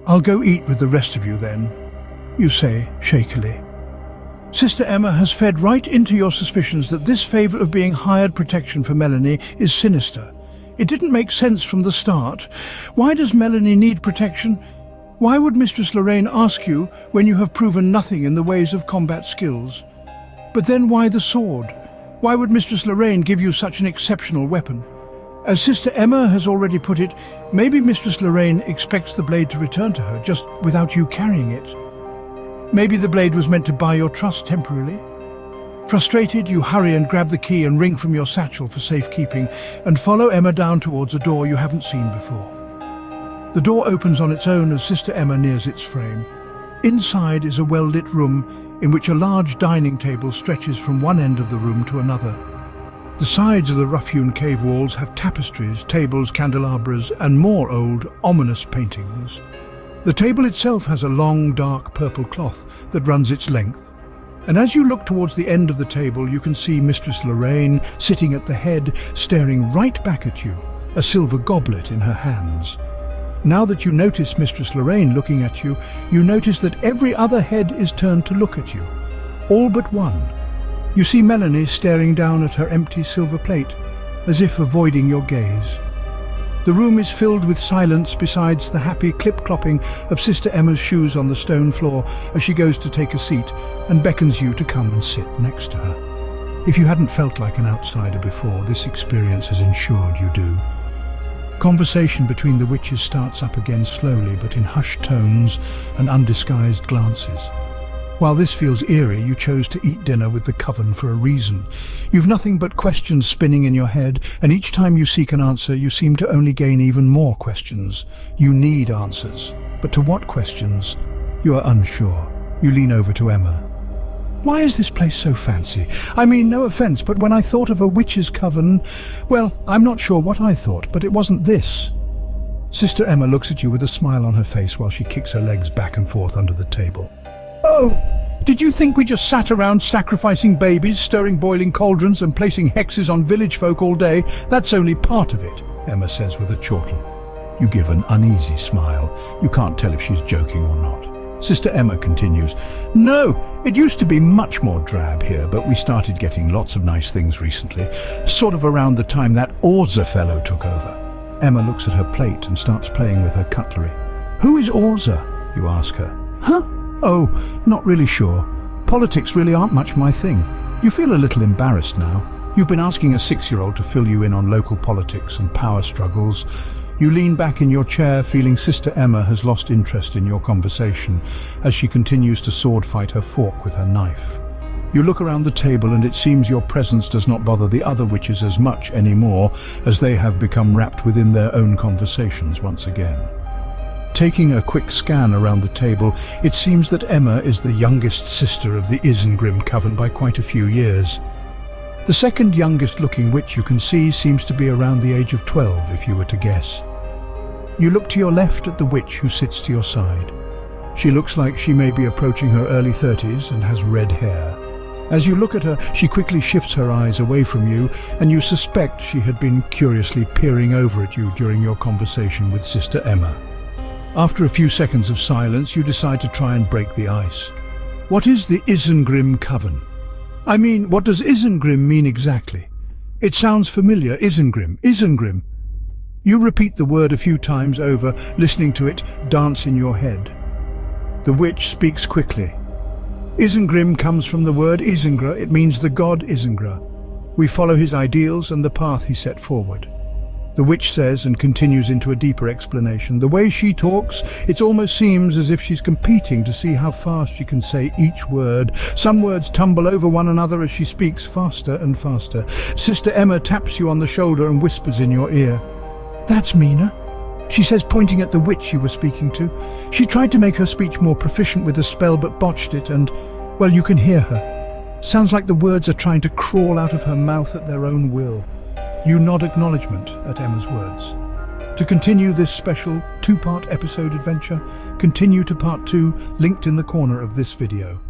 I'll go eat with the rest of you then, you say shakily. Sister Emma has fed right into your suspicions that this favor of being hired protection for Melanie is sinister. It didn't make sense from the start. Why does Melanie need protection? Why would Mistress Lorraine ask you when you have proven nothing in the ways of combat skills? But then why the sword? Why would Mistress Lorraine give you such an exceptional weapon? As Sister Emma has already put it, maybe Mistress Lorraine expects the blade to return to her just without you carrying it. Maybe the blade was meant to buy your trust temporarily. Frustrated, you hurry and grab the key and ring from your satchel for safekeeping and follow Emma down towards a door you haven't seen before. The door opens on its own as Sister Emma nears its frame. Inside is a well-lit room in which a large dining table stretches from one end of the room to another. The sides of the rough-hewn cave walls have tapestries, tables, candelabras, and more old, ominous paintings. The table itself has a long, dark purple cloth that runs its length. And as you look towards the end of the table, you can see Mistress Lorraine sitting at the head, staring right back at you, a silver goblet in her hands. Now that you notice Mistress Lorraine looking at you, you notice that every other head is turned to look at you. All but one. You see Melanie staring down at her empty silver plate, as if avoiding your gaze. The room is filled with silence besides the happy clip-clopping of Sister Emma's shoes on the stone floor as she goes to take a seat and beckons you to come and sit next to her. If you hadn't felt like an outsider before, this experience has ensured you do. Conversation between the witches starts up again slowly but in hushed tones and undisguised glances. While this feels eerie, you chose to eat dinner with the coven for a reason. You've nothing but questions spinning in your head, and each time you seek an answer, you seem to only gain even more questions. You need answers. But to what questions? You are unsure. You lean over to Emma. Why is this place so fancy? I mean, no offense, but when I thought of a witches' coven, well, I'm not sure what I thought, but it wasn't this. Sister Emma looks at you with a smile on her face while she kicks her legs back and forth under the table. Oh, did you think we just sat around sacrificing babies, stirring boiling cauldrons and placing hexes on village folk all day? That's only part of it, Emma says with a chortle. You give an uneasy smile. You can't tell if she's joking or not. Sister Emma continues, No, it used to be much more drab here, but we started getting lots of nice things recently, sort of around the time that Orza fellow took over. Emma looks at her plate and starts playing with her cutlery. Who is Orza? You ask her. Huh? Oh, not really sure. Politics really aren't much my thing. You feel a little embarrassed now. You've been asking a 6-year-old to fill you in on local politics and power struggles. You lean back in your chair, feeling Sister Emma has lost interest in your conversation as she continues to sword fight her fork with her knife. You look around the table and it seems your presence does not bother the other witches as much anymore, as they have become wrapped within their own conversations once again. Taking a quick scan around the table, it seems that Emma is the youngest sister of the Izengrim coven by quite a few years. The second youngest looking witch you can see seems to be around the age of 12, if you were to guess. You look to your left at the witch who sits to your side. She looks like she may be approaching her early 30s and has red hair. As you look at her, she quickly shifts her eyes away from you, and you suspect she had been curiously peering over at you during your conversation with Sister Emma. After a few seconds of silence, you decide to try and break the ice. What is the Izengrim coven? I mean, what does Izengrim mean exactly? It sounds familiar, Izengrim, Izengrim. You repeat the word a few times over, listening to it dance in your head. The witch speaks quickly. Izengrim comes from the word Izengra. It means the god Izengra. We follow his ideals and the path he set forward. The witch says and continues into a deeper explanation. The way she talks, it almost seems as if she's competing to see how fast she can say each word. Some words tumble over one another as she speaks faster and faster. Sister Emma taps you on the shoulder and whispers in your ear. That's Mina, she says, pointing at the witch you were speaking to. She tried to make her speech more proficient with the spell but botched it and, well, you can hear her. Sounds like the words are trying to crawl out of her mouth at their own will. You nod acknowledgement at Emma's words. To continue this special 2-part episode adventure, continue to part 2, linked in the corner of this video.